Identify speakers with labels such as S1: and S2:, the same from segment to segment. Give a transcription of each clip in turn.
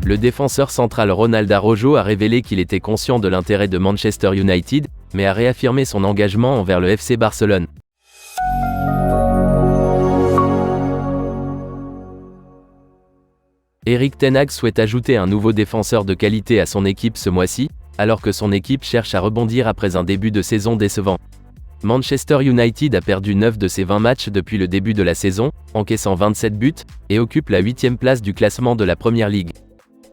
S1: Le défenseur central Ronald Araujo a révélé qu'il était conscient de l'intérêt de Manchester United, mais a réaffirmé son engagement envers le FC Barcelone. Erik ten Hag souhaite ajouter un nouveau défenseur de qualité à son équipe ce mois-ci, alors que son équipe cherche à rebondir après un début de saison décevant. Manchester United a perdu 9 de ses 20 matchs depuis le début de la saison, encaissant 27 buts, et occupe la 8e place du classement de la Premier League.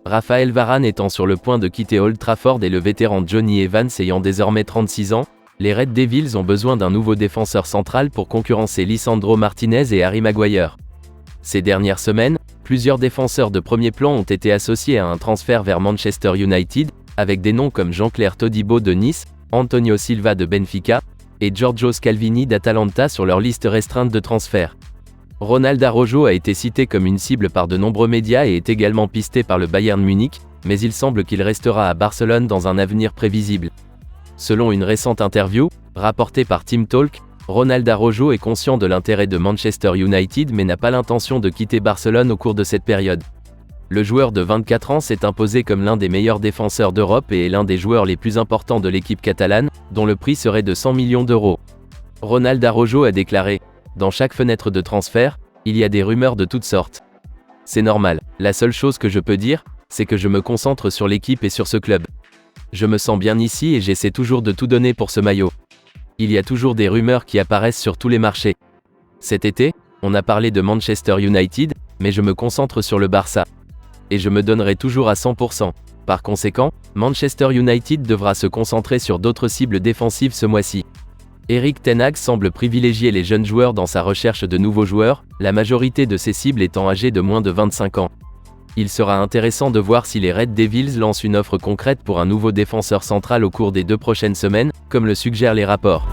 S1: Raphaël Varane étant sur le point de quitter Old Trafford et le vétéran Johnny Evans ayant désormais 36 ans, les Red Devils ont besoin d'un nouveau défenseur central pour concurrencer Lisandro Martinez et Harry Maguire. Ces dernières semaines, plusieurs défenseurs de premier plan ont été associés à un transfert vers Manchester United, avec des noms comme Jean-Claire Todibo de Nice, Antonio Silva de Benfica, et Giorgio Scalvini d'Atalanta sur leur liste restreinte de transferts. Ronald Araujo a été cité comme une cible par de nombreux médias et est également pisté par le Bayern Munich, mais il semble qu'il restera à Barcelone dans un avenir prévisible. Selon une récente interview, rapportée par Team Talk, Ronald Araujo est conscient de l'intérêt de Manchester United mais n'a pas l'intention de quitter Barcelone au cours de cette période. Le joueur de 24 ans s'est imposé comme l'un des meilleurs défenseurs d'Europe et est l'un des joueurs les plus importants de l'équipe catalane, dont le prix serait de 100 millions d'euros. Ronald Araujo a déclaré : « Dans chaque fenêtre de transfert, il y a des rumeurs de toutes sortes. C'est normal, la seule chose que je peux dire, c'est que je me concentre sur l'équipe et sur ce club. Je me sens bien ici et j'essaie toujours de tout donner pour ce maillot. Il y a toujours des rumeurs qui apparaissent sur tous les marchés. Cet été, on a parlé de Manchester United, mais je me concentre sur le Barça. Et je me donnerai toujours à 100%. Par conséquent, Manchester United devra se concentrer sur d'autres cibles défensives ce mois-ci. » Erik ten Hag semble privilégier les jeunes joueurs dans sa recherche de nouveaux joueurs, la majorité de ses cibles étant âgées de moins de 25 ans. Il sera intéressant de voir si les Red Devils lancent une offre concrète pour un nouveau défenseur central au cours des 2 prochaines semaines, comme le suggèrent les rapports.